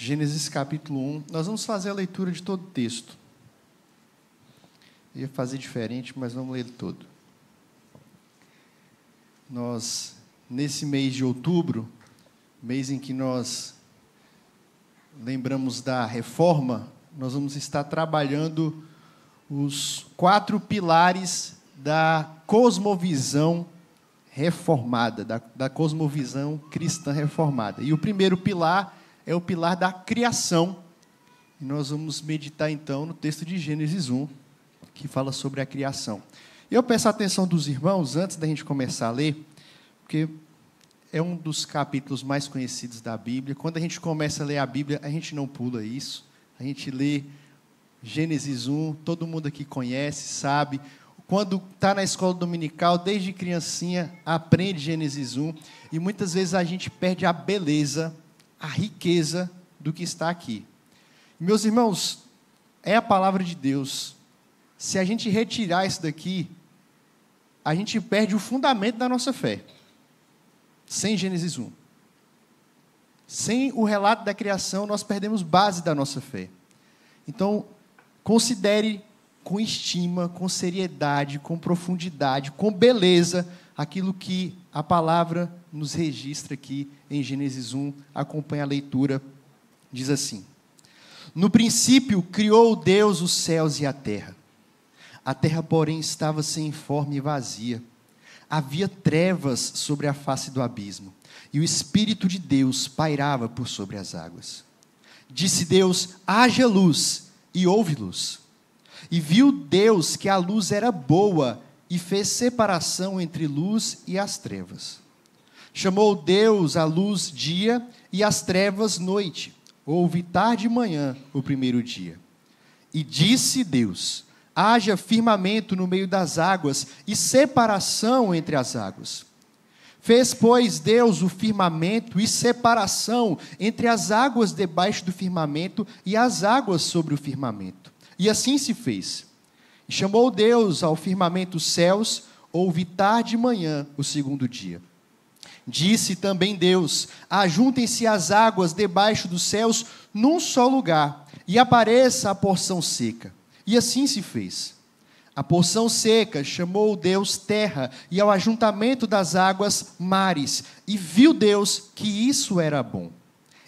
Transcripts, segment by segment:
Gênesis capítulo 1. Nós vamos fazer a leitura de todo o texto. Eu ia fazer diferente, mas vamos ler ele todo. Nós, nesse mês de outubro, mês em que nós lembramos da reforma, nós vamos estar trabalhando os 4 pilares da cosmovisão reformada, da cosmovisão cristã reformada. E o primeiro pilar é o pilar da criação. E nós vamos meditar, então, no texto de Gênesis 1, que fala sobre a criação. Eu peço a atenção dos irmãos, antes da gente começar a ler, porque é um dos capítulos mais conhecidos da Bíblia. Quando a gente começa a ler a Bíblia, a gente não pula isso. A gente lê Gênesis 1, todo mundo aqui conhece, sabe. Quando está na escola dominical, desde criancinha, aprende Gênesis 1. E muitas vezes a gente perde a beleza, a riqueza do que está aqui. Meus irmãos, é a palavra de Deus. Se a gente retirar isso daqui, a gente perde o fundamento da nossa fé. Sem Gênesis 1. Sem o relato da criação, nós perdemos base da nossa fé. Então, considere com estima, com seriedade, com profundidade, com beleza, aquilo que a palavra nos registra aqui em Gênesis 1. Acompanhe a leitura. Diz assim: No princípio criou Deus os céus e a terra. A terra, porém, estava sem forma e vazia. Havia trevas sobre a face do abismo, e o Espírito de Deus pairava por sobre as águas. Disse Deus: haja luz, e houve luz. E viu Deus que a luz era boa, e fez separação entre luz e as trevas. Chamou Deus a luz dia, e as trevas noite. Houve tarde e manhã o primeiro dia. E disse Deus: haja firmamento no meio das águas, e separação entre as águas. Fez, pois, Deus o firmamento e separação entre as águas debaixo do firmamento e as águas sobre o firmamento. E assim se fez. E chamou Deus ao firmamento os céus. Houve tarde e manhã o segundo dia. Disse também Deus: ajuntem-se as águas debaixo dos céus num só lugar, e apareça a porção seca. E assim se fez. A porção seca chamou Deus terra, e ao ajuntamento das águas mares. E viu Deus que isso era bom.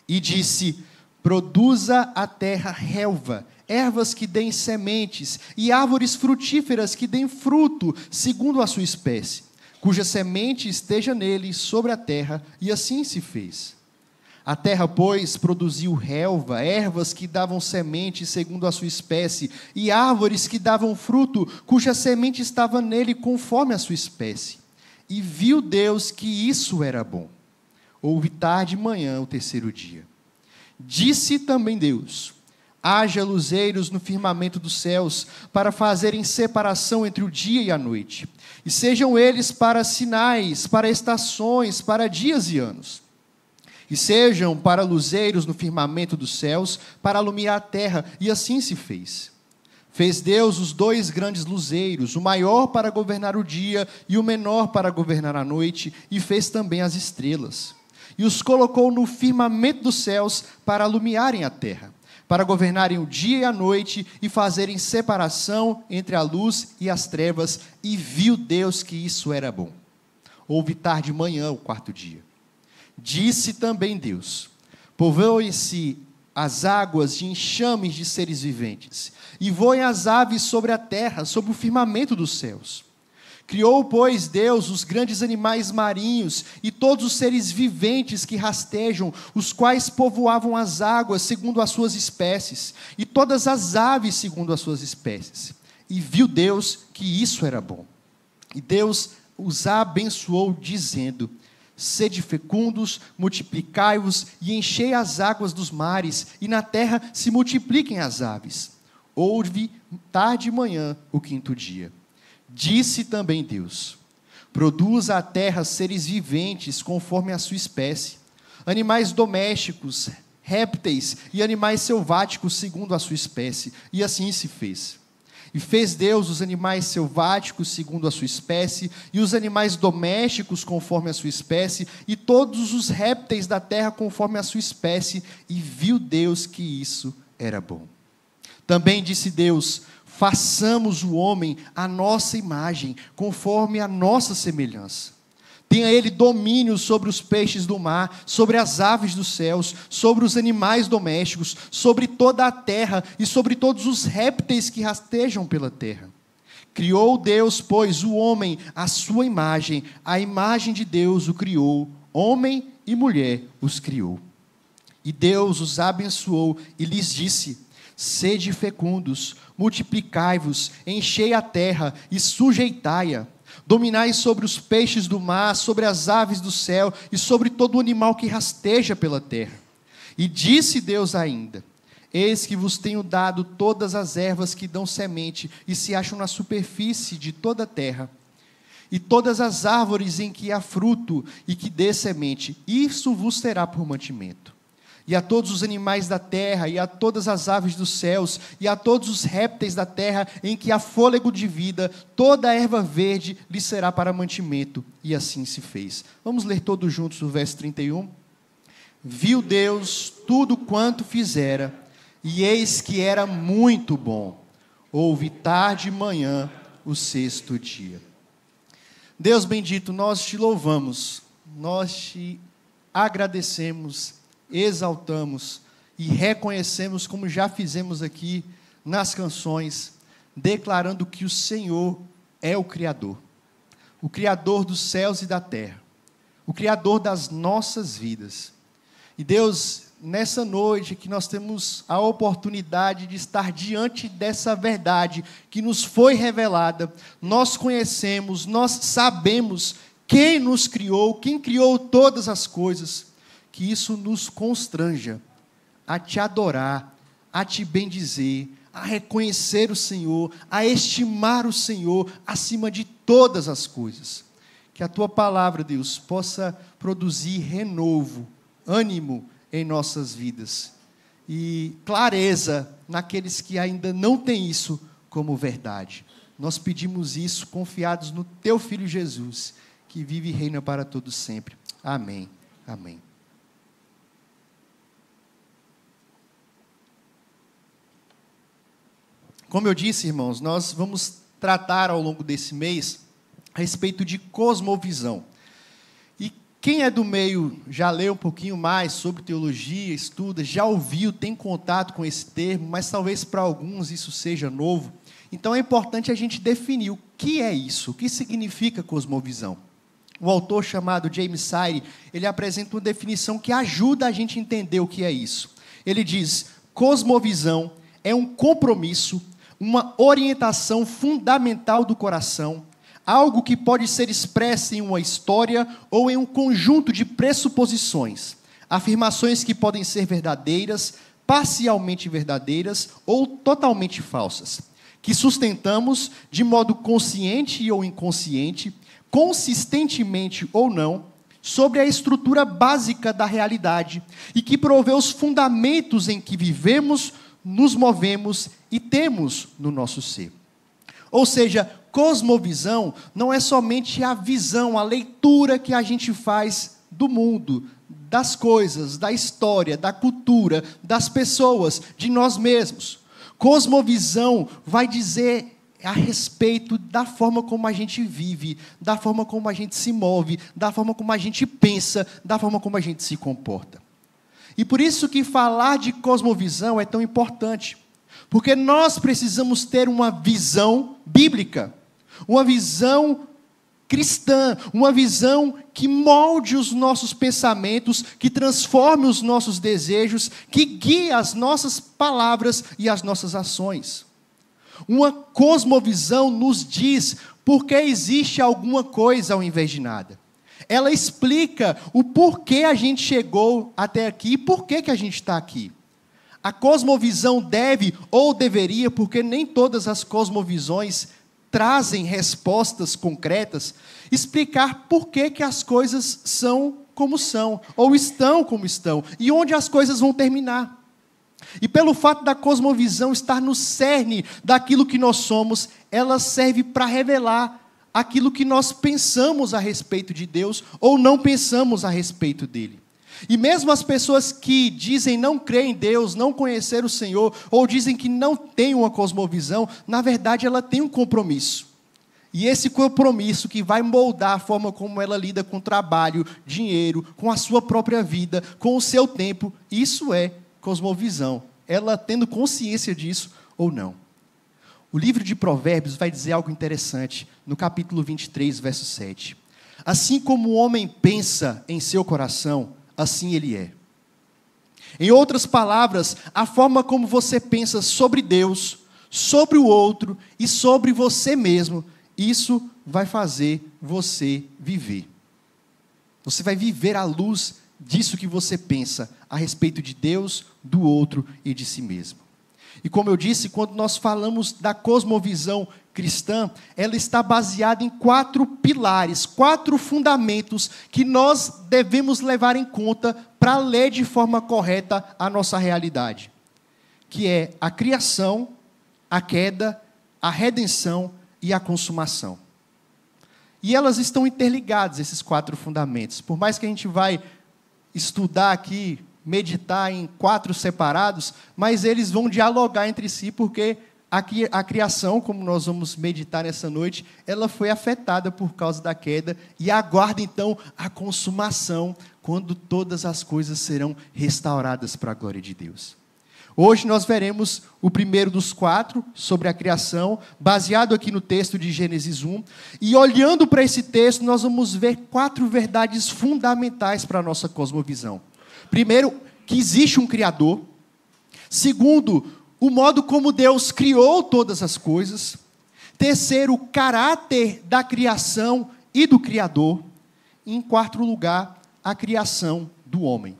E disse: produza a terra relva, ervas que deem sementes, e árvores frutíferas que deem fruto, segundo a sua espécie, cuja semente esteja nele sobre a terra. E assim se fez. A terra, pois, produziu relva, ervas que davam semente segundo a sua espécie, e árvores que davam fruto, cuja semente estava nele conforme a sua espécie. E viu Deus que isso era bom. Houve tarde e manhã o terceiro dia. Disse também Deus: haja luzeiros no firmamento dos céus, para fazerem separação entre o dia e a noite, e sejam eles para sinais, para estações, para dias e anos. E sejam para luzeiros no firmamento dos céus, para alumiar a terra. E assim se fez. Fez Deus os 2 grandes luzeiros, o maior para governar o dia e o menor para governar a noite, e fez também as estrelas. E os colocou no firmamento dos céus para alumiarem a terra, para governarem o dia e a noite, e fazerem separação entre a luz e as trevas. E viu Deus que isso era bom. Houve tarde e manhã o 4º dia. Disse também Deus: povoem-se as águas de enxames de seres viventes, e voem as aves sobre a terra, sobre o firmamento dos céus. Criou, pois, Deus os grandes animais marinhos, e todos os seres viventes que rastejam, os quais povoavam as águas segundo as suas espécies, e todas as aves segundo as suas espécies. E viu Deus que isso era bom. E Deus os abençoou, dizendo: sede fecundos, multiplicai-vos e enchei as águas dos mares, e na terra se multipliquem as aves. Houve tarde e manhã o 5º dia. Disse também Deus: produza a terra seres viventes conforme a sua espécie, animais domésticos, répteis e animais selváticos segundo a sua espécie. E assim se fez. E fez Deus os animais selváticos segundo a sua espécie, e os animais domésticos conforme a sua espécie, e todos os répteis da terra conforme a sua espécie, e viu Deus que isso era bom. Também disse Deus: façamos o homem à nossa imagem, conforme a nossa semelhança. Tenha ele domínio sobre os peixes do mar, sobre as aves dos céus, sobre os animais domésticos, sobre toda a terra e sobre todos os répteis que rastejam pela terra. Criou Deus, pois, o homem à sua imagem, a imagem de Deus o criou, homem e mulher os criou. E Deus os abençoou e lhes disse: sede fecundos, multiplicai-vos, enchei a terra e sujeitai-a. Dominai sobre os peixes do mar, sobre as aves do céu e sobre todo o animal que rasteja pela terra. E disse Deus ainda: eis que vos tenho dado todas as ervas que dão semente e se acham na superfície de toda a terra, e todas as árvores em que há fruto e que dê semente, isso vos será por mantimento. E a todos os animais da terra, e a todas as aves dos céus, e a todos os répteis da terra, em que há fôlego de vida, toda a erva verde lhe será para mantimento. E assim se fez. Vamos ler todos juntos o verso 31. Viu Deus tudo quanto fizera, e eis que era muito bom. Houve tarde e manhã o sexto dia. Deus bendito, nós te louvamos, nós te agradecemos, exaltamos e reconhecemos, como já fizemos aqui nas canções, declarando que o Senhor é o Criador dos céus e da terra, o Criador das nossas vidas. E Deus, nessa noite que nós temos a oportunidade de estar diante dessa verdade que nos foi revelada, nós conhecemos, nós sabemos quem nos criou, quem criou todas as coisas, que isso nos constranja a te adorar, a te bendizer, a reconhecer o Senhor, a estimar o Senhor acima de todas as coisas. Que a tua palavra, Deus, possa produzir renovo, ânimo em nossas vidas e clareza naqueles que ainda não têm isso como verdade. Nós pedimos isso confiados no teu Filho Jesus, que vive e reina para todos sempre. Amém. Amém. Como eu disse, irmãos, nós vamos tratar ao longo desse mês a respeito de cosmovisão. E quem é do meio já leu um pouquinho mais sobre teologia, estuda, já ouviu, tem contato com esse termo, mas talvez para alguns isso seja novo. Então é importante a gente definir o que é isso, o que significa cosmovisão. Um autor chamado James Sire, ele apresenta uma definição que ajuda a gente a entender o que é isso. Ele diz: cosmovisão é um compromisso, uma orientação fundamental do coração, algo que pode ser expresso em uma história ou em um conjunto de pressuposições, afirmações que podem ser verdadeiras, parcialmente verdadeiras ou totalmente falsas, que sustentamos de modo consciente ou inconsciente, consistentemente ou não, sobre a estrutura básica da realidade e que provê os fundamentos em que vivemos, nos movemos e temos no nosso ser. Ou seja, cosmovisão não é somente a visão, a leitura que a gente faz do mundo, das coisas, da história, da cultura, das pessoas, de nós mesmos. Cosmovisão vai dizer a respeito da forma como a gente vive, da forma como a gente se move, da forma como a gente pensa, da forma como a gente se comporta. E por isso que falar de cosmovisão é tão importante, porque nós precisamos ter uma visão bíblica, uma visão cristã, uma visão que molde os nossos pensamentos, que transforme os nossos desejos, que guie as nossas palavras e as nossas ações. Uma cosmovisão nos diz por que existe alguma coisa ao invés de nada. Ela explica o porquê a gente chegou até aqui e por que a gente está aqui. A cosmovisão deve, ou deveria, porque nem todas as cosmovisões trazem respostas concretas, explicar por que as coisas são como são, ou estão como estão, e onde as coisas vão terminar. E pelo fato da cosmovisão estar no cerne daquilo que nós somos, ela serve para revelar aquilo que nós pensamos a respeito de Deus ou não pensamos a respeito dele. E mesmo as pessoas que dizem não crer em Deus, não conhecer o Senhor, ou dizem que não tem uma cosmovisão, na verdade ela tem um compromisso. E esse compromisso que vai moldar a forma como ela lida com trabalho, dinheiro, com a sua própria vida, com o seu tempo, isso é cosmovisão. Ela tendo consciência disso ou não. O livro de Provérbios vai dizer algo interessante, no capítulo 23, verso 7. Assim como o homem pensa em seu coração, assim ele é. Em outras palavras, a forma como você pensa sobre Deus, sobre o outro e sobre você mesmo, isso vai fazer você viver. Você vai viver à luz disso que você pensa a respeito de Deus, do outro e de si mesmo. E como eu disse, quando nós falamos da cosmovisão cristã, ela está baseada em 4 pilares, 4 fundamentos que nós devemos levar em conta para ler de forma correta a nossa realidade. Que é a criação, a queda, a redenção e a consumação. E elas estão interligadas, esses 4 fundamentos. Por mais que a gente vai estudar aqui, meditar em 4 separados, mas eles vão dialogar entre si, porque a criação, como nós vamos meditar nessa noite, ela foi afetada por causa da queda, e aguarda então a consumação, quando todas as coisas serão restauradas para a glória de Deus. Hoje nós veremos o primeiro dos 4, sobre a criação, baseado aqui no texto de Gênesis 1. E olhando para esse texto, nós vamos ver 4 verdades fundamentais para a nossa cosmovisão. Primeiro, que existe um Criador. Segundo, o modo como Deus criou todas as coisas. Terceiro, o caráter da criação e do Criador. E em 4º lugar, a criação do homem.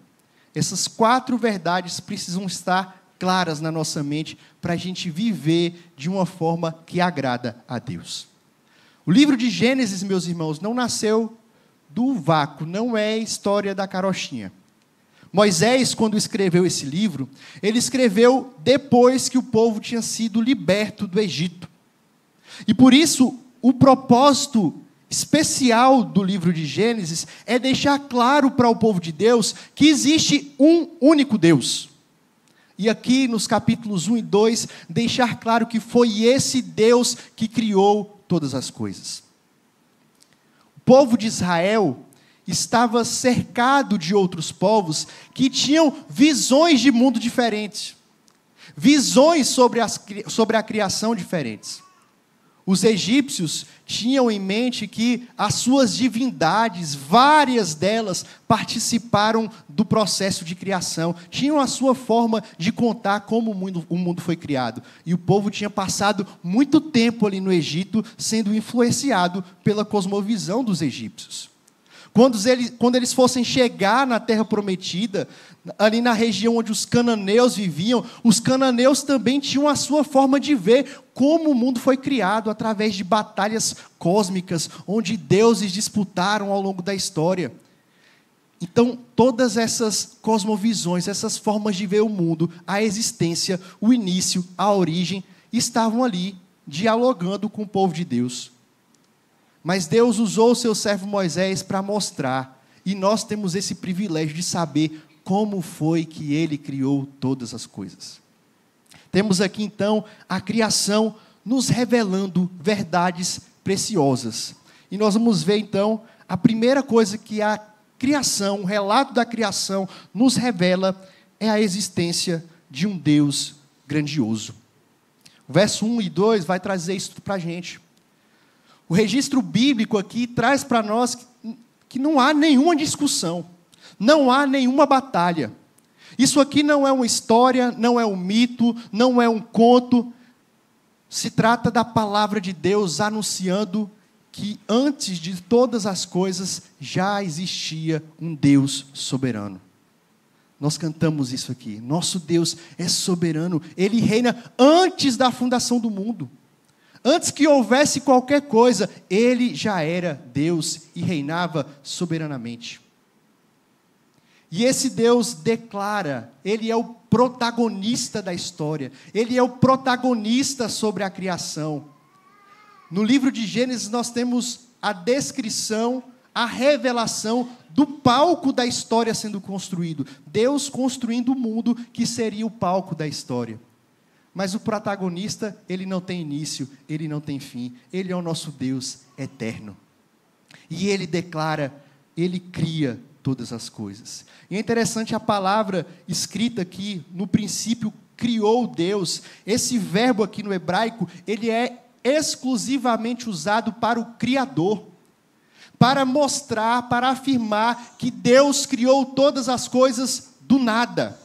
Essas 4 verdades precisam estar claras na nossa mente para a gente viver de uma forma que agrada a Deus. O livro de Gênesis, meus irmãos, não nasceu do vácuo, não é história da carochinha. Moisés, quando escreveu esse livro, ele escreveu depois que o povo tinha sido liberto do Egito. E por isso, o propósito especial do livro de Gênesis é deixar claro para o povo de Deus que existe um único Deus. E aqui nos capítulos 1 e 2, deixar claro que foi esse Deus que criou todas as coisas. O povo de Israel estava cercado de outros povos que tinham visões de mundo diferentes, visões sobre a criação diferentes. Os egípcios tinham em mente que as suas divindades, várias delas, participaram do processo de criação. Tinham a sua forma de contar como o mundo foi criado. E o povo tinha passado muito tempo ali no Egito, sendo influenciado pela cosmovisão dos egípcios. Quando eles fossem chegar na terra prometida, ali na região onde os cananeus viviam, os cananeus também tinham a sua forma de ver como o mundo foi criado, através de batalhas cósmicas, onde deuses disputaram ao longo da história. Então, todas essas cosmovisões, essas formas de ver o mundo, a existência, o início, a origem, estavam ali, dialogando com o povo de Deus. Mas Deus usou o seu servo Moisés para mostrar, e nós temos esse privilégio de saber como foi que ele criou todas as coisas. Temos aqui então a criação nos revelando verdades preciosas. E nós vamos ver então a primeira coisa que a criação, o relato da criação nos revela é a existência de um Deus grandioso. O verso 1 e 2 vai trazer isso para a gente. O registro bíblico aqui traz para nós que não há nenhuma discussão, não há nenhuma batalha. Isso aqui não é uma história, não é um mito, não é um conto. Se trata da palavra de Deus anunciando que antes de todas as coisas já existia um Deus soberano. Nós cantamos isso aqui. Nosso Deus é soberano, Ele reina antes da fundação do mundo. Antes que houvesse qualquer coisa, Ele já era Deus e reinava soberanamente. E esse Deus declara, Ele é o protagonista da história, Ele é o protagonista sobre a criação. No livro de Gênesis nós temos a descrição, a revelação do palco da história sendo construído. Deus construindo o mundo que seria o palco da história. Mas o protagonista, ele não tem início, ele não tem fim. Ele é o nosso Deus eterno. E Ele declara, Ele cria todas as coisas. E é interessante a palavra escrita aqui, no princípio criou Deus. Esse verbo aqui no hebraico, ele é exclusivamente usado para o Criador, para mostrar, para afirmar que Deus criou todas as coisas do nada.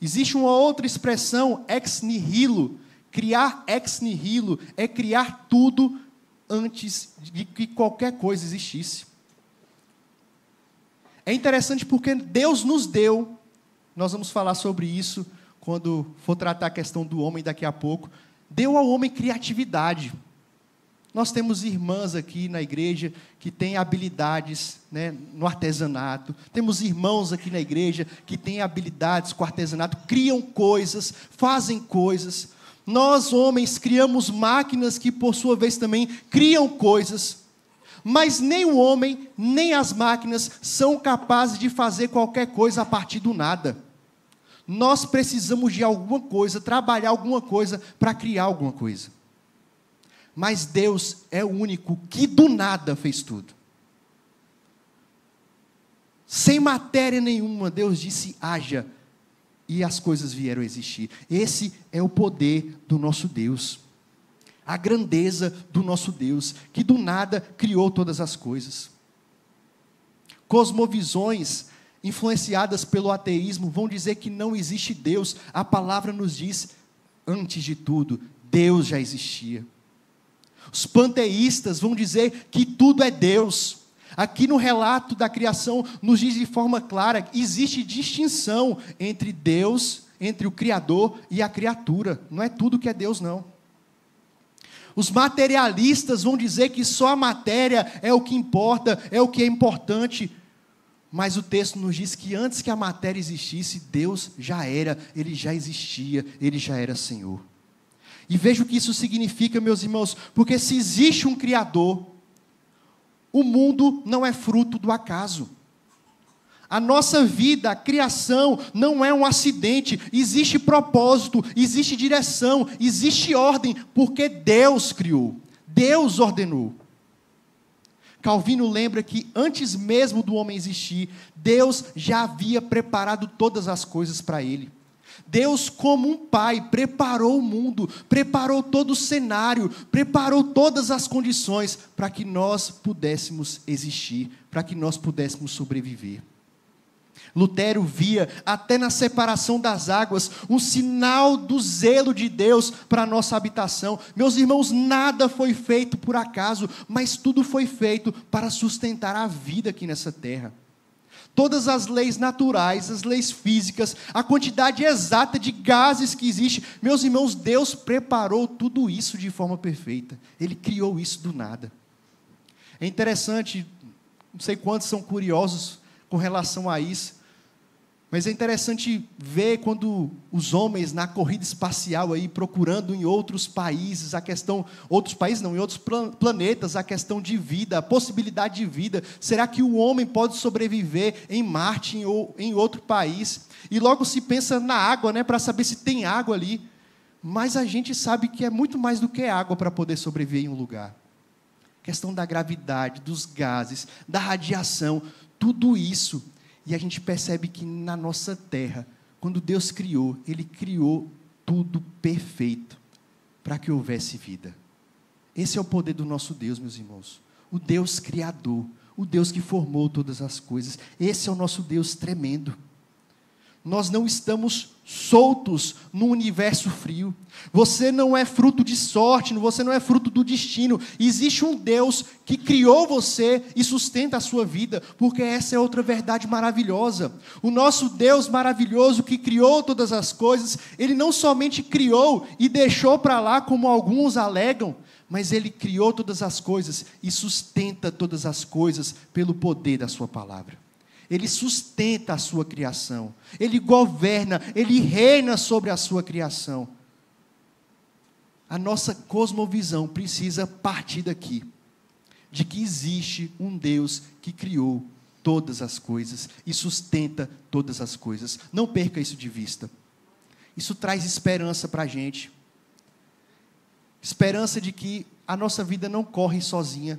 Existe uma outra expressão, ex nihilo. Criar ex nihilo é criar tudo antes de que qualquer coisa existisse. É interessante porque Deus nos deu, nós vamos falar sobre isso quando for tratar a questão do homem daqui a pouco, deu ao homem criatividade. Nós temos irmãs aqui na igreja que têm habilidades, né, no artesanato. Temos irmãos aqui na igreja que têm habilidades com artesanato, criam coisas, fazem coisas. Nós, homens, criamos máquinas que, por sua vez, também criam coisas. Mas nem o homem, nem as máquinas são capazes de fazer qualquer coisa a partir do nada. Nós precisamos de alguma coisa, trabalhar alguma coisa para criar alguma coisa. Mas Deus é o único que do nada fez tudo. Sem matéria nenhuma, Deus disse, haja, e as coisas vieram a existir. Esse é o poder do nosso Deus. A grandeza do nosso Deus, que do nada criou todas as coisas. Cosmovisões influenciadas pelo ateísmo vão dizer que não existe Deus. A palavra nos diz, antes de tudo, Deus já existia. Os panteístas vão dizer que tudo é Deus. Aqui no relato da criação nos diz de forma clara que existe distinção entre Deus, entre o Criador e a criatura. Não é tudo que é Deus, não. Os materialistas vão dizer que só a matéria é o que importa, é o que é importante. Mas o texto nos diz que antes que a matéria existisse, Deus já era, Ele já existia, Ele já era Senhor. E veja o que isso significa, meus irmãos, porque se existe um Criador, o mundo não é fruto do acaso. A nossa vida, a criação, não é um acidente, existe propósito, existe direção, existe ordem, porque Deus criou, Deus ordenou. Calvino lembra que antes mesmo do homem existir, Deus já havia preparado todas as coisas para ele. Deus, como um pai, preparou o mundo, preparou todo o cenário, preparou todas as condições para que nós pudéssemos existir, para que nós pudéssemos sobreviver. Lutero via, até na separação das águas, um sinal do zelo de Deus para a nossa habitação. Meus irmãos, nada foi feito por acaso, mas tudo foi feito para sustentar a vida aqui nessa terra. Todas as leis naturais, as leis físicas, a quantidade exata de gases que existe, meus irmãos, Deus preparou tudo isso de forma perfeita. Ele criou isso do nada. É interessante, não sei quantos são curiosos com relação a isso, mas é interessante ver quando os homens na corrida espacial aí procurando em outros países a questão, outros países não, em outros planetas a questão de vida, a possibilidade de vida. Será que o homem pode sobreviver em Marte ou em outro país? E logo se pensa na água, né, para saber se tem água ali. Mas a gente sabe que é muito mais do que água para poder sobreviver em um lugar. A questão da gravidade, dos gases, da radiação, tudo isso. E a gente percebe que na nossa terra, quando Deus criou, Ele criou tudo perfeito para que houvesse vida. Esse é o poder do nosso Deus, meus irmãos. O Deus Criador, o Deus que formou todas as coisas. Esse é o nosso Deus tremendo. Nós não estamos soltos no universo frio. Você não é fruto de sorte, você não é fruto do destino. Existe um Deus que criou você e sustenta a sua vida, porque essa é outra verdade maravilhosa. O nosso Deus maravilhoso que criou todas as coisas, Ele não somente criou e deixou para lá como alguns alegam, mas Ele criou todas as coisas e sustenta todas as coisas pelo poder da sua palavra. Ele sustenta a sua criação, Ele governa, Ele reina sobre a sua criação. A nossa cosmovisão precisa partir daqui, de que existe um Deus que criou todas as coisas e sustenta todas as coisas. Não perca isso de vista. Isso traz esperança para a gente. Esperança de que a nossa vida não corre sozinha.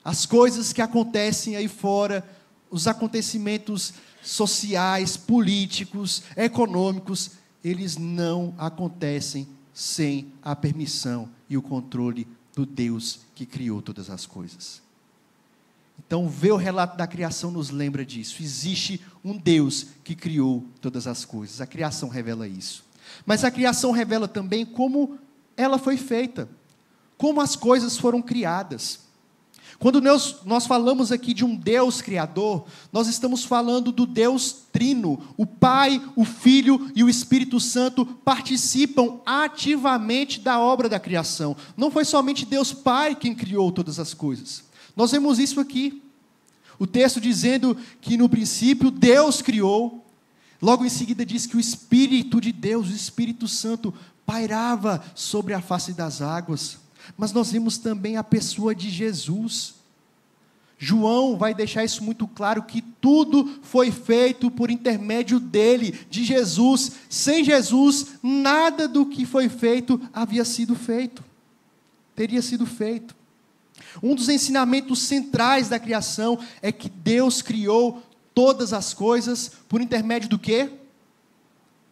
As coisas que acontecem aí fora, os acontecimentos sociais, políticos, econômicos, eles não acontecem sem a permissão e o controle do Deus que criou todas as coisas. Então, ver o relato da criação nos lembra disso. Existe um Deus que criou todas as coisas. A criação revela isso. Mas a criação revela também como ela foi feita, como as coisas foram criadas. Quando nós falamos aqui de um Deus criador, nós estamos falando do Deus Trino. O Pai, o Filho e o Espírito Santo participam ativamente da obra da criação. Não foi somente Deus Pai quem criou todas as coisas. Nós vemos isso aqui. O texto dizendo que no princípio Deus criou. Logo em seguida diz que o Espírito de Deus, o Espírito Santo, pairava sobre a face das águas. Mas nós vemos também a pessoa de Jesus. João vai deixar isso muito claro, que tudo foi feito por intermédio dele, de Jesus. Sem Jesus, nada do que foi feito havia sido feito. Teria sido feito. Um dos ensinamentos centrais da criação é que Deus criou todas as coisas por intermédio do quê?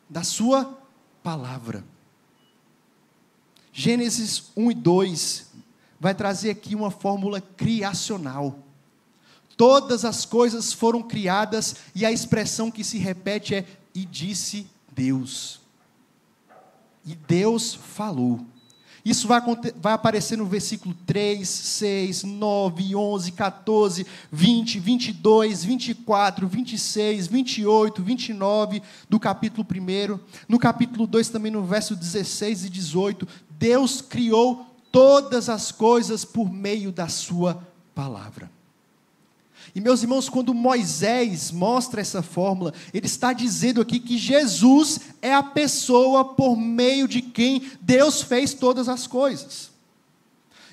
Da sua palavra. Gênesis 1 e 2 vai trazer aqui uma fórmula criacional. Todas as coisas foram criadas e a expressão que se repete é: e disse Deus. E Deus falou. Isso vai aparecer no versículo 3, 6, 9, 11, 14, 20, 22, 24, 26, 28, 29 do capítulo 1. No capítulo 2 também no verso 16 e 18. Deus criou todas as coisas por meio da sua palavra. E meus irmãos, quando Moisés mostra essa fórmula, ele está dizendo aqui que Jesus é a pessoa por meio de quem Deus fez todas as coisas.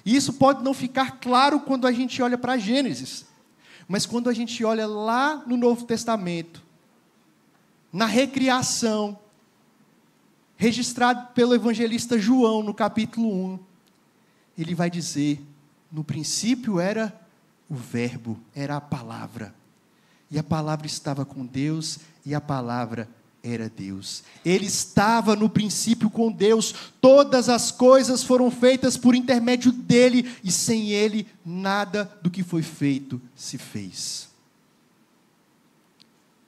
E isso pode não ficar claro quando a gente olha para Gênesis, mas quando a gente olha lá no Novo Testamento, na recriação, registrado pelo evangelista João no capítulo 1, ele vai dizer: no princípio era o verbo, era a palavra, e a palavra estava com Deus, e a palavra era Deus. Ele estava no princípio com Deus, todas as coisas foram feitas por intermédio dele, e sem ele, nada do que foi feito se fez.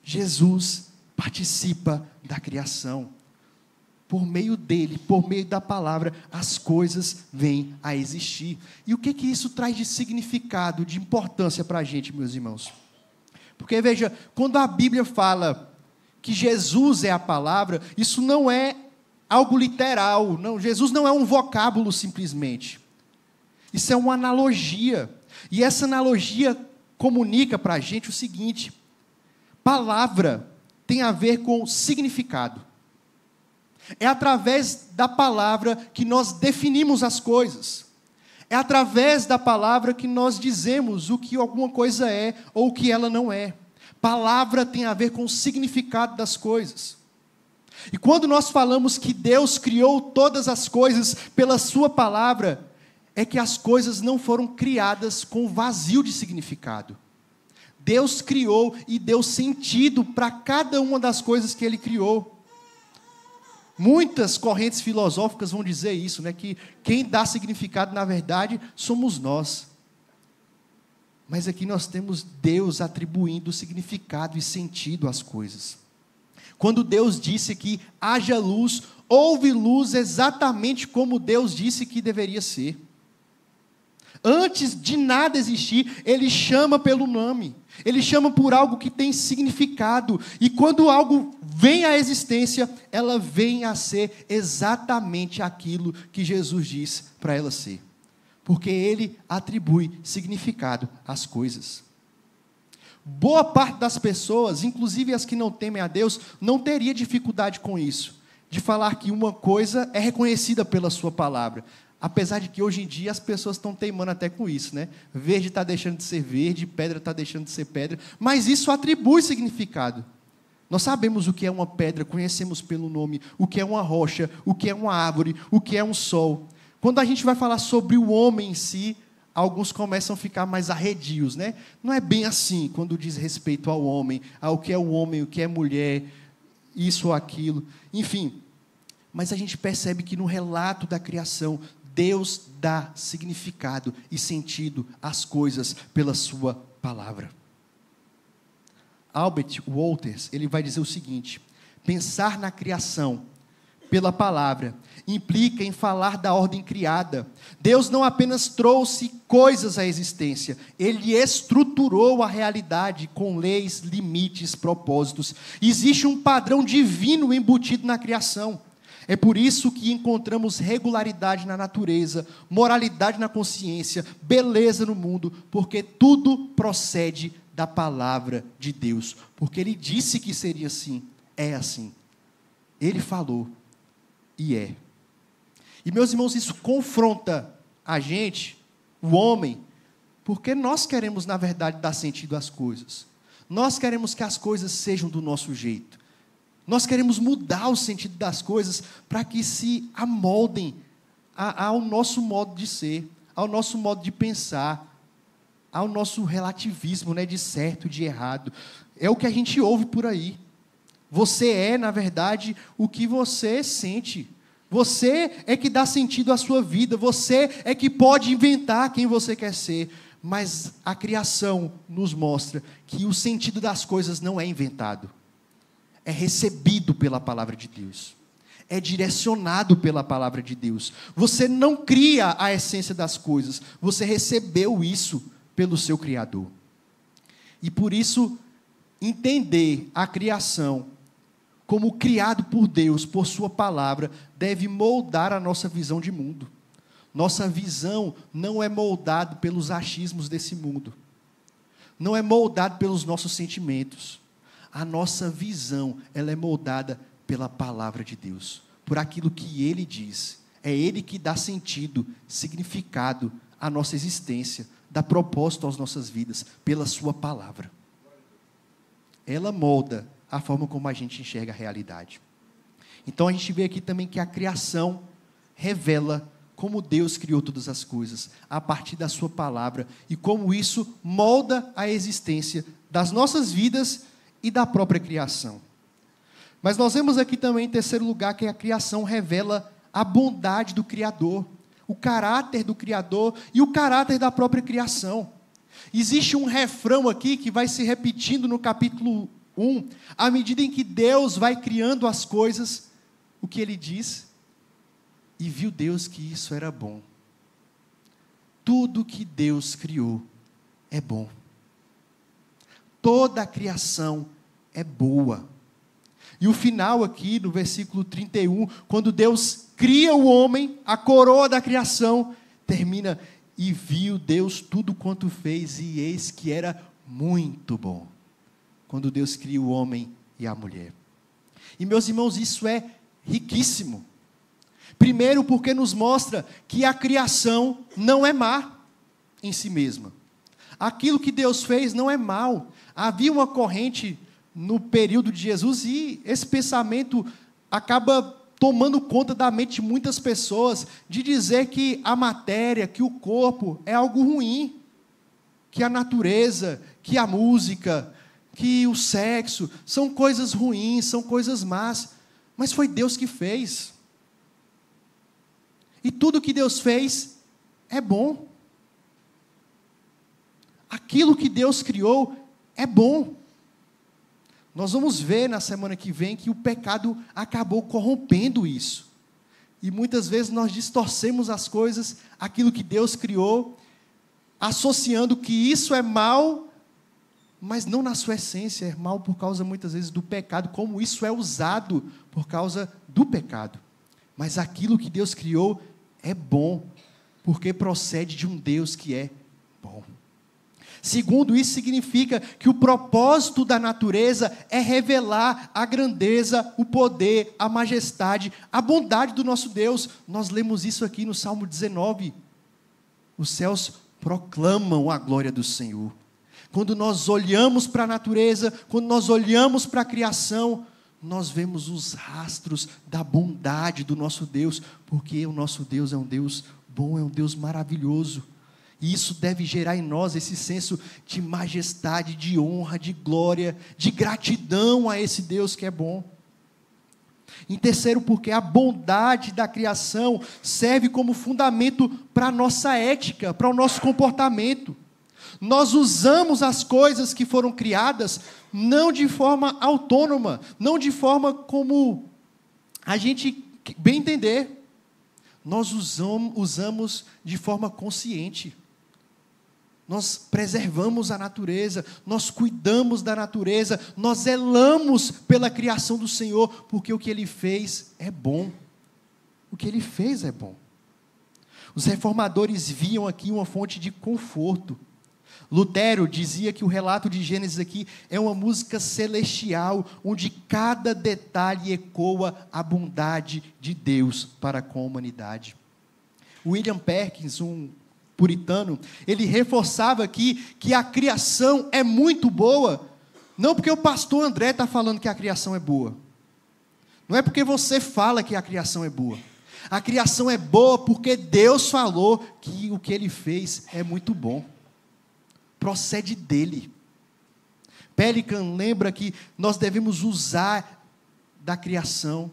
Jesus participa da criação. Por meio dele, por meio da palavra, as coisas vêm a existir. E o que isso traz de significado, de importância para a gente, meus irmãos? Porque veja, quando a Bíblia fala que Jesus é a palavra, isso não é algo literal, não, Jesus não é um vocábulo simplesmente. Isso é uma analogia. E essa analogia comunica para a gente o seguinte: palavra tem a ver com significado. É através da palavra que nós definimos as coisas. É através da palavra que nós dizemos o que alguma coisa é ou o que ela não é. Palavra tem a ver com o significado das coisas. E quando nós falamos que Deus criou todas as coisas pela sua palavra, é que as coisas não foram criadas com vazio de significado. Deus criou e deu sentido para cada uma das coisas que Ele criou. Muitas correntes filosóficas vão dizer isso, né? Que quem dá significado, na verdade, somos nós. Mas aqui nós temos Deus atribuindo significado e sentido às coisas. Quando Deus disse que haja luz, houve luz exatamente como Deus disse que deveria ser. Antes de nada existir, Ele chama pelo nome. Ele chama por algo que tem significado. E quando algo vem à existência, ela vem a ser exatamente aquilo que Jesus disse para ela ser. Porque Ele atribui significado às coisas. boa parte das pessoas, inclusive as que não temem a Deus, não teria dificuldade com isso, de falar que uma coisa é reconhecida pela sua palavra. Apesar de que hoje em dia as pessoas estão teimando até com isso, né? Verde está deixando de ser verde, pedra está deixando de ser pedra, mas isso atribui significado. Nós sabemos o que é uma pedra, conhecemos pelo nome, o que é uma rocha, o que é uma árvore, o que é um sol. Quando a gente vai falar sobre o homem em si, alguns começam a ficar mais arredios, né? Não é bem assim, quando diz respeito ao homem, ao que é o homem, o que é mulher, isso ou aquilo, enfim. Mas a gente percebe que no relato da criação, Deus dá significado e sentido às coisas pela sua palavra. Albert Wolters, ele vai dizer o seguinte: pensar na criação pela palavra implica em falar da ordem criada. Deus não apenas trouxe coisas à existência, Ele estruturou a realidade com leis, limites, propósitos. Existe um padrão divino embutido na criação. É por isso que encontramos regularidade na natureza, moralidade na consciência, beleza no mundo, porque tudo procede da palavra de Deus. Porque Ele disse que seria assim, é assim. Ele falou, e é. E, meus irmãos, isso confronta a gente, o homem, porque nós queremos, na verdade, dar sentido às coisas. Nós queremos que as coisas sejam do nosso jeito. Nós queremos mudar o sentido das coisas para que se amoldem ao nosso modo de ser, ao nosso modo de pensar, ao nosso relativismo, né, de certo e de errado. É o que a gente ouve por aí. Você é, na verdade, o que você sente. Você é que dá sentido à sua vida. Você é que pode inventar quem você quer ser. Mas a criação nos mostra que o sentido das coisas não é inventado. É recebido pela palavra de Deus. É direcionado pela palavra de Deus. Você não cria a essência das coisas. Você recebeu isso pelo seu Criador. E por isso, entender a criação como criado por Deus, por sua palavra, deve moldar a nossa visão de mundo. Nossa visão não é moldada pelos achismos desse mundo. Não é moldada pelos nossos sentimentos. A nossa visão, ela é moldada pela palavra de Deus, por aquilo que Ele diz. É Ele que dá sentido, significado à nossa existência, dá propósito às nossas vidas, pela sua palavra. Ela molda a forma como a gente enxerga a realidade. Então a gente vê aqui também que a criação revela como Deus criou todas as coisas, a partir da sua palavra, e como isso molda a existência das nossas vidas e da própria criação. Mas nós vemos aqui também, em terceiro lugar, que a criação revela a bondade do Criador, o caráter do Criador e o caráter da própria criação. Existe um refrão aqui que vai se repetindo no capítulo 1, à medida em que Deus vai criando as coisas, o que Ele diz? E viu Deus que isso era bom. Tudo que Deus criou é bom. Toda a criação é boa. E o final aqui, no versículo 31, quando Deus cria o homem, a coroa da criação, termina, e viu Deus tudo quanto fez, e eis que era muito bom. Quando Deus cria o homem e a mulher. E, meus irmãos, isso é riquíssimo. Primeiro, porque nos mostra que a criação não é má em si mesma. Aquilo que Deus fez não é mal. Havia uma corrente no período de Jesus e esse pensamento acaba tomando conta da mente de muitas pessoas, de dizer que a matéria, que o corpo é algo ruim, que a natureza, que a música, que o sexo são coisas ruins, são coisas más, mas foi Deus que fez. E tudo que Deus fez é bom. Aquilo que Deus criou é bom. Nós vamos ver na semana que vem que o pecado acabou corrompendo isso. E muitas vezes nós distorcemos as coisas, aquilo que Deus criou, associando que isso é mal, mas não na sua essência, é mal por causa muitas vezes do pecado, como isso é usado por causa do pecado. Mas aquilo que Deus criou é bom, porque procede de um Deus que é bom. Segundo, isso significa que o propósito da natureza é revelar a grandeza, o poder, a majestade, a bondade do nosso Deus. Nós lemos isso aqui no Salmo 19. Os céus proclamam a glória do Senhor. Quando nós olhamos para a natureza, quando nós olhamos para a criação, nós vemos os rastros da bondade do nosso Deus, porque o nosso Deus é um Deus bom, é um Deus maravilhoso. E isso deve gerar em nós esse senso de majestade, de honra, de glória, de gratidão a esse Deus que é bom. Em terceiro, porque a bondade da criação serve como fundamento para a nossa ética, para o nosso comportamento. Nós usamos as coisas que foram criadas não de forma autônoma, não de forma como a gente bem entender. Nós usamos de forma consciente. Nós preservamos a natureza, nós cuidamos da natureza, nós zelamos pela criação do Senhor, porque o que Ele fez é bom. O que Ele fez é bom. Os reformadores viam aqui uma fonte de conforto. Lutero dizia que o relato de Gênesis aqui é uma música celestial, onde cada detalhe ecoa a bondade de Deus para com a humanidade. William Perkins, um puritano, ele reforçava aqui que a criação é muito boa, não porque o pastor André está falando que a criação é boa, não é porque você fala que a criação é boa, a criação é boa porque Deus falou que o que Ele fez é muito bom, procede dEle. Pelican lembra que nós devemos usar da criação,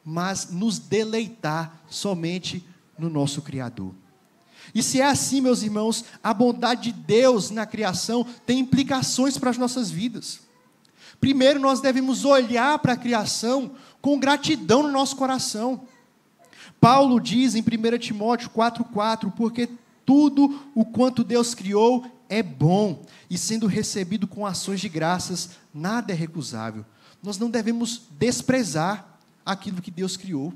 mas nos deleitar somente no nosso Criador. E se é assim, meus irmãos, a bondade de Deus na criação tem implicações para as nossas vidas. Primeiro, nós devemos olhar para a criação com gratidão no nosso coração. Paulo diz em 1 Timóteo 4,4, porque tudo o quanto Deus criou é bom, e sendo recebido com ações de graças, nada é recusável. Nós não devemos desprezar aquilo que Deus criou.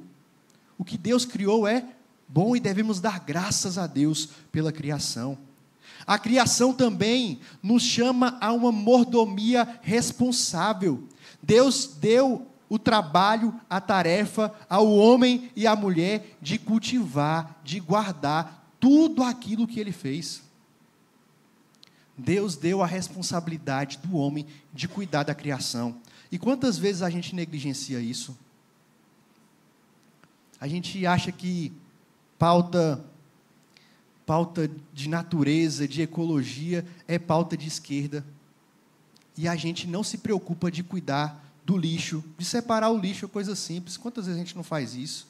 O que Deus criou é bom e devemos dar graças a Deus pela criação. A criação também nos chama a uma mordomia responsável. Deus deu o trabalho, a tarefa ao homem e à mulher de cultivar, de guardar tudo aquilo que Ele fez. Deus deu a responsabilidade do homem de cuidar da criação. E quantas vezes a gente negligencia isso? A gente acha que pauta de natureza, de ecologia, é pauta de esquerda. E a gente não se preocupa de cuidar do lixo, de separar o lixo, é coisa simples. Quantas vezes a gente não faz isso?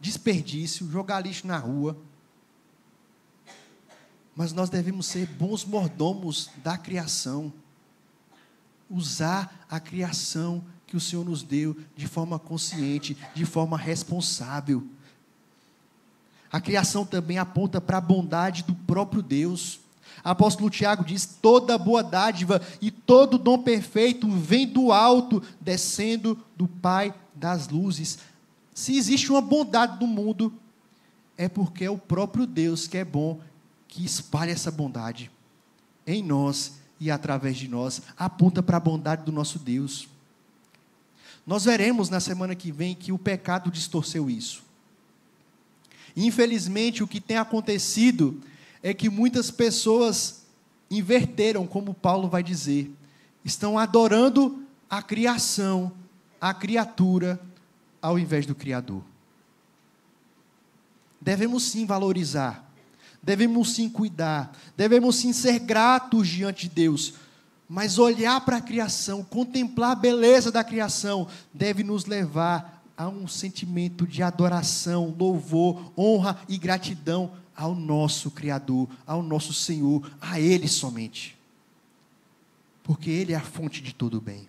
Desperdício, jogar lixo na rua. Mas nós devemos ser bons mordomos da criação. Usar a criação que o Senhor nos deu de forma consciente, de forma responsável. A criação também aponta para a bondade do próprio Deus. O apóstolo Tiago diz: toda boa dádiva e todo dom perfeito vem do alto, descendo do Pai das luzes. Se existe uma bondade no mundo, é porque é o próprio Deus que é bom, que espalha essa bondade em nós e através de nós, aponta para a bondade do nosso Deus. Nós veremos na semana que vem que o pecado distorceu isso. Infelizmente, o que tem acontecido é que muitas pessoas inverteram, como Paulo vai dizer, estão adorando a criação, a criatura, ao invés do Criador. Devemos sim valorizar, devemos sim cuidar, devemos sim ser gratos diante de Deus, mas olhar para a criação, contemplar a beleza da criação, deve nos levar a um sentimento de adoração, louvor, honra e gratidão ao nosso Criador, ao nosso Senhor, a Ele somente. Porque Ele é a fonte de todo o bem.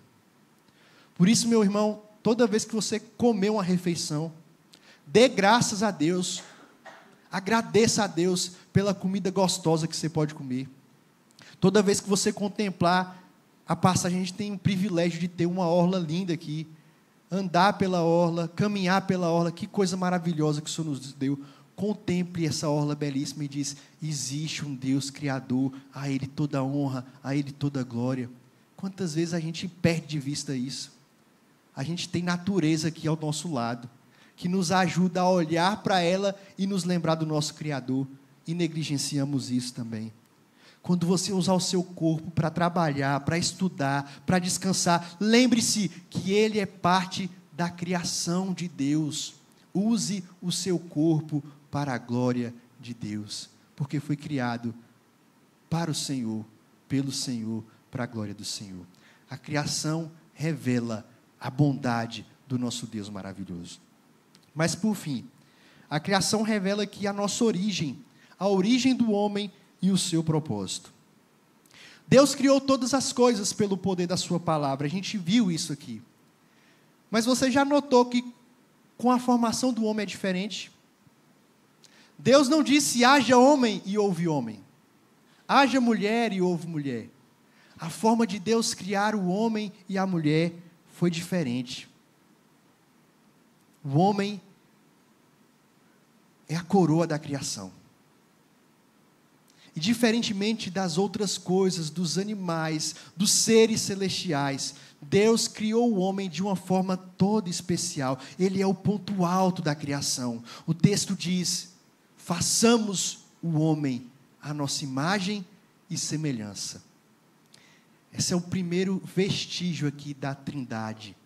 Por isso, meu irmão, toda vez que você comer uma refeição, dê graças a Deus, agradeça a Deus pela comida gostosa que você pode comer. Toda vez que você contemplar a passagem, a gente tem o privilégio de ter uma orla linda aqui, andar pela orla, caminhar pela orla, que coisa maravilhosa que o Senhor nos deu. contemple essa orla belíssima e diz: existe um Deus Criador, a Ele toda honra, a Ele toda glória. Quantas vezes a gente perde de vista isso? A gente tem natureza aqui ao nosso lado, que nos ajuda a olhar para ela e nos lembrar do nosso Criador, e negligenciamos isso também. Quando você usar o seu corpo para trabalhar, para estudar, para descansar, lembre-se que ele é parte da criação de Deus. Use o seu corpo para a glória de Deus, porque foi criado para o Senhor, pelo Senhor, para a glória do Senhor. A criação revela a bondade do nosso Deus maravilhoso. Mas por fim, a criação revela aqui a nossa origem, a origem do homem e o seu propósito. Deus criou todas as coisas pelo poder da sua palavra, a gente viu isso aqui. Mas você já notou que com a formação do homem é diferente? Deus não disse haja homem e houve homem, haja mulher e houve mulher. A forma de Deus criar o homem e a mulher foi diferente. O homem é a coroa da criação. E diferentemente das outras coisas, dos animais, dos seres celestiais, Deus criou o homem de uma forma toda especial. Ele é o ponto alto da criação. O texto diz: façamos o homem à nossa imagem e semelhança. Esse é o primeiro vestígio aqui da Trindade.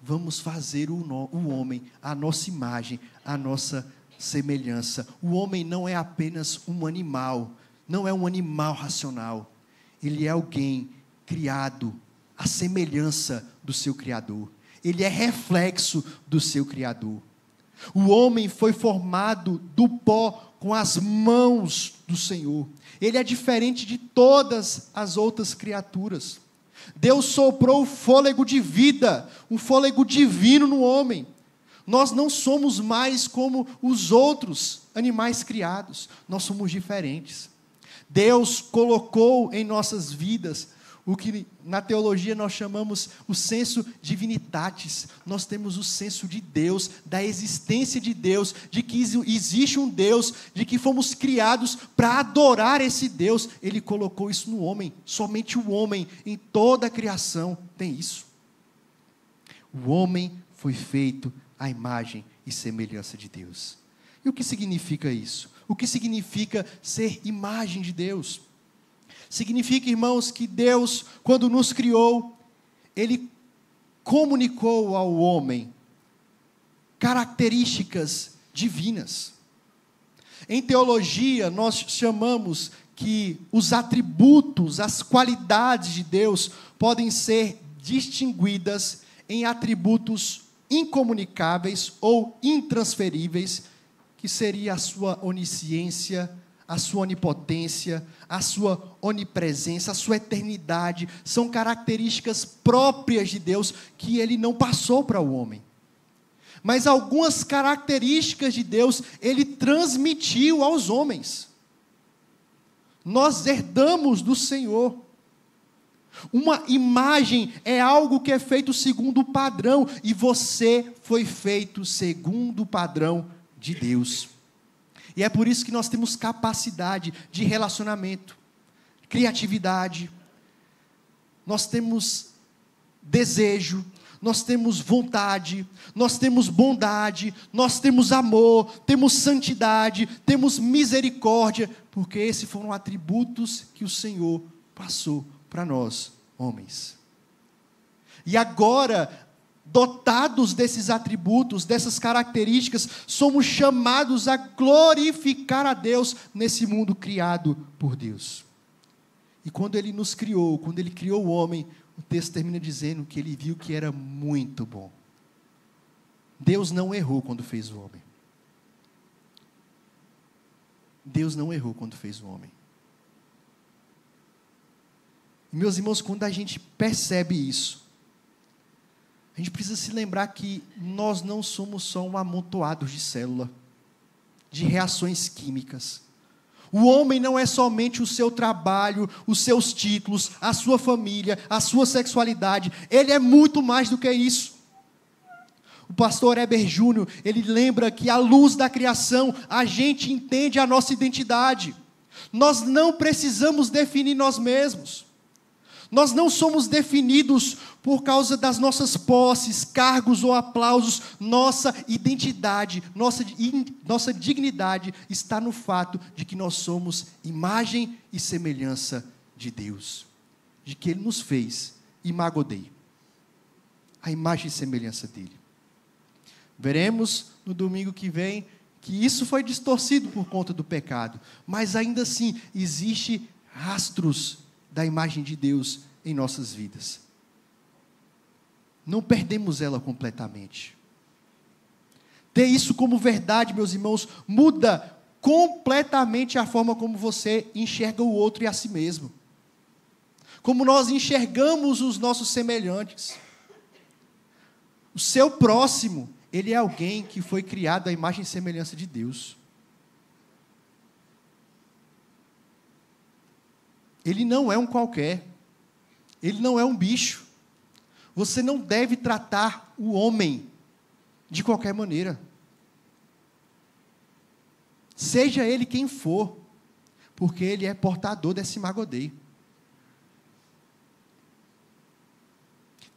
Vamos fazer o homem à nossa imagem, à nossa semelhança. O homem não é apenas um animal, não é um animal racional. Ele é alguém criado à semelhança do seu Criador. Ele é reflexo do seu Criador. O homem foi formado do pó com as mãos do Senhor. Ele é diferente de todas as outras criaturas. Deus soprou o fôlego de vida, um fôlego divino no homem. Nós não somos mais como os outros animais criados, nós somos diferentes. Deus colocou em nossas vidas o que na teologia nós chamamos o senso divinitatis. Nós temos o senso de Deus, da existência de Deus, de que existe um Deus, de que fomos criados para adorar esse Deus. Ele colocou isso no homem, somente o homem em toda a criação tem isso. O homem foi feito à imagem e semelhança de Deus. E o que significa isso? O que significa ser imagem de Deus? Significa, irmãos, que Deus, quando nos criou, Ele comunicou ao homem características divinas. Em teologia, nós chamamos que os atributos, as qualidades de Deus podem ser distinguidas em atributos incomunicáveis ou intransferíveis, que seria a sua onisciência, a sua onipotência, a sua onipresença, a sua eternidade. São características próprias de Deus que Ele não passou para o homem. Mas algumas características de Deus Ele transmitiu aos homens. Nós herdamos do Senhor. Uma imagem é algo que é feito segundo o padrão, e você foi feito segundo o padrão de Deus. E é por isso que nós temos capacidade de relacionamento, criatividade, nós temos desejo, nós temos vontade, nós temos bondade, nós temos amor, temos santidade, temos misericórdia, porque esses foram atributos que o Senhor passou para nós, homens. E agora, dotados desses atributos, dessas características, somos chamados a glorificar a Deus nesse mundo criado por Deus. E quando Ele nos criou, quando Ele criou o homem, o texto termina dizendo que Ele viu que era muito bom. Deus não errou quando fez o homem. Deus não errou quando fez o homem. E, meus irmãos, quando a gente percebe isso, a gente precisa se lembrar que nós não somos só um amontoado de célula, de reações químicas. O homem não é somente o seu trabalho, os seus títulos, a sua família, a sua sexualidade. Ele é muito mais do que isso. O pastor Heber Júnior, ele lembra que à luz da criação, a gente entende a nossa identidade. Nós não precisamos definir nós mesmos. Nós não somos definidos por causa das nossas posses, cargos ou aplausos. Nossa identidade, nossa dignidade está no fato de que nós somos imagem e semelhança de Deus. De que Ele nos fez imago Dei. A imagem e semelhança dEle. Veremos no domingo que vem que isso foi distorcido por conta do pecado. Mas ainda assim, existe rastros da imagem de Deus em nossas vidas. Não perdemos ela completamente. Ter isso como verdade, meus irmãos, muda completamente a forma como você enxerga o outro e a si mesmo. Como nós enxergamos os nossos semelhantes. O seu próximo, ele é alguém que foi criado à imagem e semelhança de Deus. Ele não é um qualquer. Ele não é um bicho. Você não deve tratar o homem de qualquer maneira. Seja ele quem for, porque ele é portador desse imago Dei.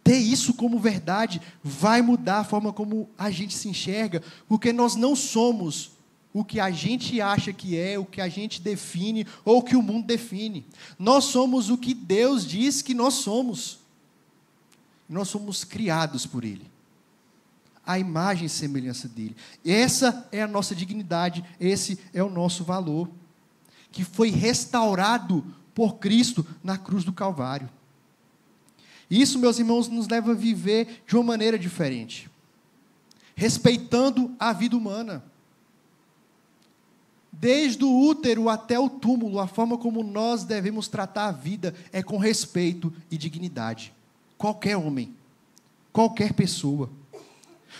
Ter isso como verdade vai mudar a forma como a gente se enxerga, porque nós não somos o que a gente acha que é, o que a gente define, ou o que o mundo define. Nós somos o que Deus diz que nós somos. Nós somos criados por Ele. A imagem e semelhança dEle. Essa é a nossa dignidade, esse é o nosso valor, que foi restaurado por Cristo na cruz do Calvário. Isso, meus irmãos, nos leva a viver de uma maneira diferente, respeitando a vida humana. Desde o útero até o túmulo, a forma como nós devemos tratar a vida é com respeito e dignidade. Qualquer homem, qualquer pessoa.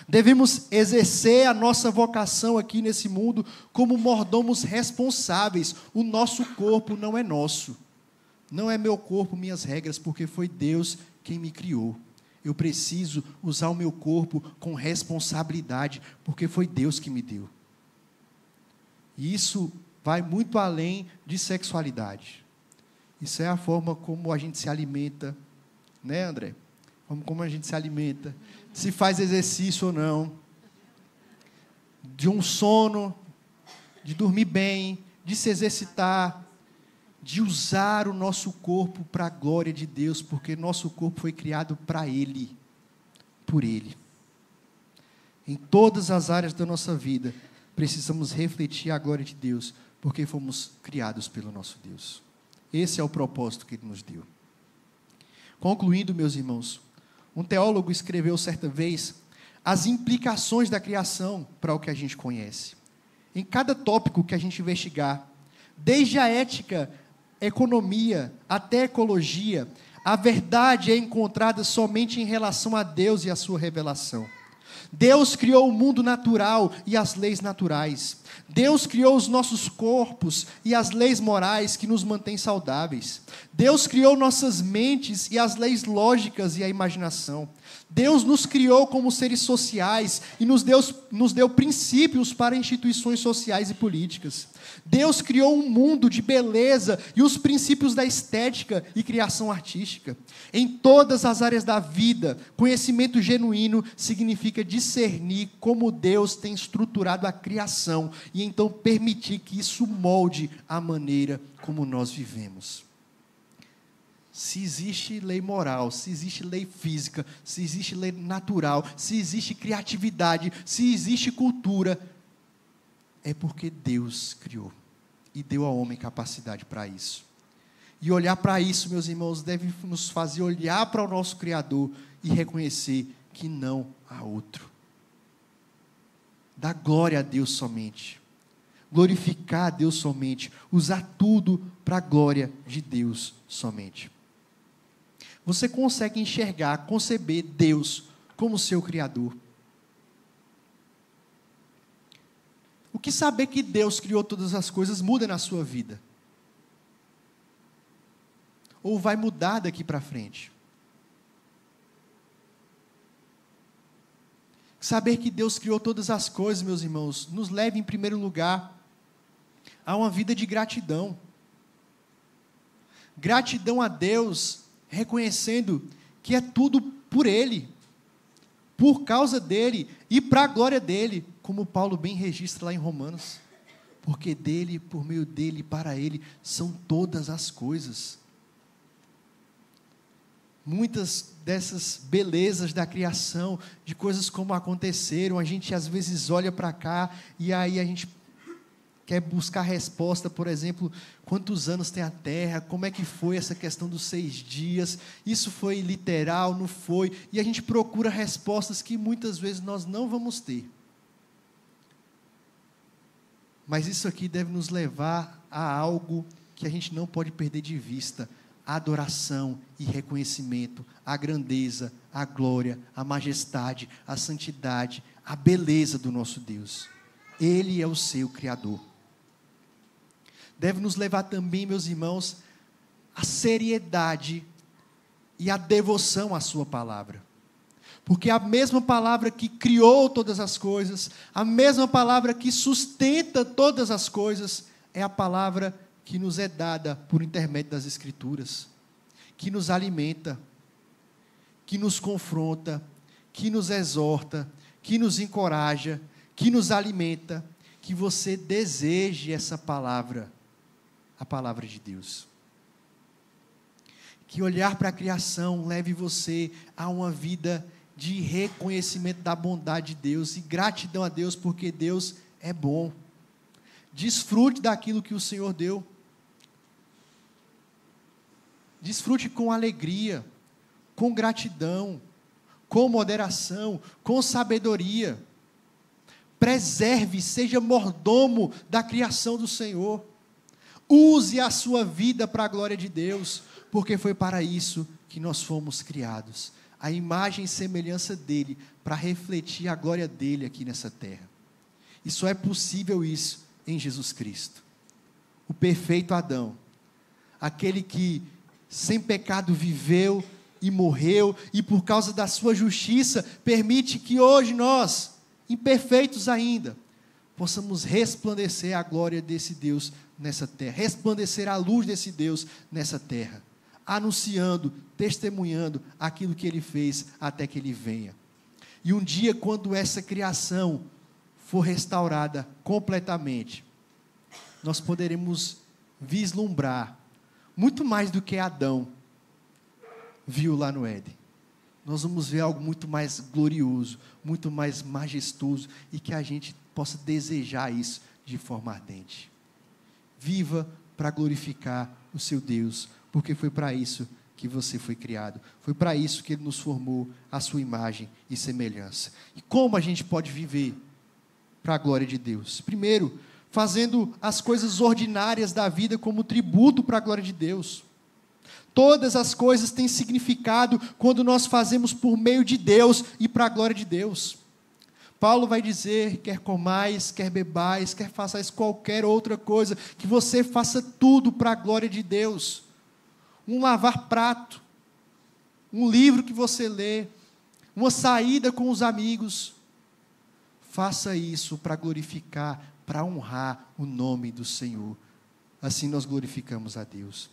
Devemos exercer a nossa vocação aqui nesse mundo como mordomos responsáveis. O nosso corpo não é nosso. Não é meu corpo, minhas regras, porque foi Deus quem me criou. Eu preciso usar o meu corpo com responsabilidade, porque foi Deus que me deu. E isso vai muito além de sexualidade. Isso é a forma como a gente se alimenta, né, André? Como a gente se alimenta, se faz exercício ou não, de um sono, de dormir bem, de se exercitar, de usar o nosso corpo para a glória de Deus, porque nosso corpo foi criado para Ele, por Ele. Em todas as áreas da nossa vida, precisamos refletir a glória de Deus, porque fomos criados pelo nosso Deus. Esse é o propósito que Ele nos deu. Concluindo, meus irmãos, um teólogo escreveu certa vez as implicações da criação para o que a gente conhece. Em cada tópico que a gente investigar, desde a ética, economia, até ecologia, a verdade é encontrada somente em relação a Deus e a sua revelação. Deus criou o mundo natural e as leis naturais. Deus criou os nossos corpos e as leis morais que nos mantêm saudáveis. Deus criou nossas mentes e as leis lógicas e a imaginação. Deus nos criou como seres sociais e nos deu princípios para instituições sociais e políticas. Deus criou um mundo de beleza e os princípios da estética e criação artística. Em todas as áreas da vida, conhecimento genuíno significa discernir como Deus tem estruturado a criação e então permitir que isso molde a maneira como nós vivemos. Se existe lei moral, se existe lei física, se existe lei natural, se existe criatividade, se existe cultura, é porque Deus criou e deu ao homem capacidade para isso. E olhar para isso, meus irmãos, deve nos fazer olhar para o nosso Criador e reconhecer que não há outro. Dar glória a Deus somente. Glorificar a Deus somente. Usar tudo para a glória de Deus somente. Você consegue enxergar, conceber Deus como seu Criador. O que saber que Deus criou todas as coisas muda na sua vida? Ou vai mudar daqui para frente? Saber que Deus criou todas as coisas, meus irmãos, nos leva em primeiro lugar a uma vida de gratidão. Gratidão a Deus, reconhecendo que é tudo por Ele, por causa dEle e para a glória dEle, como Paulo bem registra lá em Romanos. Porque dEle, por meio dEle e para Ele são todas as coisas. Muitas dessas belezas da criação, de coisas como aconteceram, a gente às vezes olha para cá e aí a gente quer buscar resposta, por exemplo, quantos anos tem a Terra, como é que foi essa questão dos 6 dias, isso foi literal, não foi, e a gente procura respostas que muitas vezes nós não vamos ter. Mas isso aqui deve nos levar a algo que a gente não pode perder de vista: a adoração e reconhecimento, a grandeza, a glória, a majestade, a santidade, a beleza do nosso Deus. Ele é o seu Criador. Deve nos levar também, meus irmãos, a seriedade e a devoção à sua palavra. Porque a mesma palavra que criou todas as coisas, a mesma palavra que sustenta todas as coisas, é a palavra que nos é dada por intermédio das Escrituras, que nos alimenta, que nos confronta, que nos exorta, que nos encoraja, que nos alimenta, que você deseje essa palavra, a palavra de Deus. Que olhar para a criação leve você a uma vida de reconhecimento da bondade de Deus e gratidão a Deus, porque Deus é bom. Desfrute daquilo que o Senhor deu. Desfrute com alegria, com gratidão, com moderação, com sabedoria. Preserve, seja mordomo da criação do Senhor. Use a sua vida para a glória de Deus, porque foi para isso que nós fomos criados. A imagem e semelhança dele, para refletir a glória dele aqui nessa terra. E só é possível isso em Jesus Cristo. O perfeito Adão, aquele que sem pecado viveu e morreu, e por causa da sua justiça, permite que hoje nós, imperfeitos ainda, possamos resplandecer a glória desse Deus nessa terra, resplandecer a luz desse Deus nessa terra, anunciando, testemunhando aquilo que Ele fez até que Ele venha. E um dia, quando essa criação for restaurada completamente, nós poderemos vislumbrar muito mais do que Adão viu lá no Éden. Nós vamos ver algo muito mais glorioso, muito mais majestoso, e que a gente possa desejar isso de forma ardente. Viva para glorificar o seu Deus, porque foi para isso que você foi criado, foi para isso que Ele nos formou a sua imagem e semelhança. E como a gente pode viver para a glória de Deus? Primeiro, fazendo as coisas ordinárias da vida como tributo para a glória de Deus. Todas as coisas têm significado quando nós fazemos por meio de Deus e para a glória de Deus. Paulo vai dizer: quer comais, quer bebais, quer façais qualquer outra coisa, que você faça tudo para a glória de Deus. Um lavar prato, um livro que você lê, uma saída com os amigos. Faça isso para glorificar, para honrar o nome do Senhor. Assim nós glorificamos a Deus.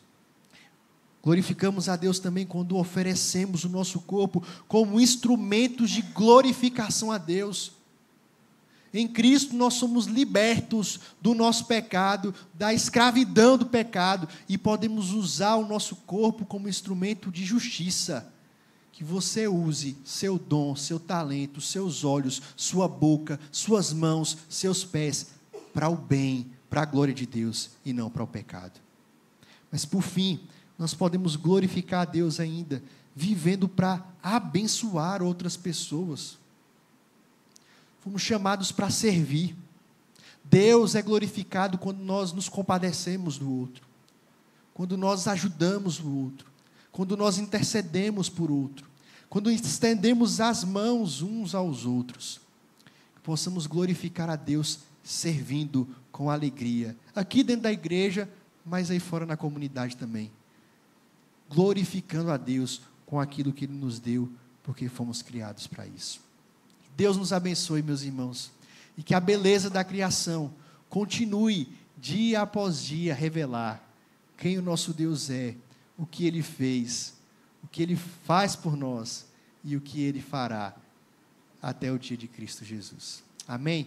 Glorificamos a Deus também quando oferecemos o nosso corpo como instrumentos de glorificação a Deus. Em Cristo nós somos libertos do nosso pecado, da escravidão do pecado, e podemos usar o nosso corpo como instrumento de justiça. Que você use seu dom, seu talento, seus olhos, sua boca, suas mãos, seus pés, para o bem, para a glória de Deus e não para o pecado. Mas por fim, nós podemos glorificar a Deus ainda, vivendo para abençoar outras pessoas. Fomos chamados para servir. Deus é glorificado quando nós nos compadecemos do outro, quando nós ajudamos o outro, quando nós intercedemos por outro, quando estendemos as mãos uns aos outros. Que possamos glorificar a Deus servindo com alegria, aqui dentro da igreja, mas aí fora na comunidade também. Glorificando a Deus com aquilo que Ele nos deu, porque fomos criados para isso. Deus nos abençoe, meus irmãos, e que a beleza da criação continue dia após dia a revelar quem o nosso Deus é, o que Ele fez, o que Ele faz por nós e o que Ele fará até o dia de Cristo Jesus. Amém?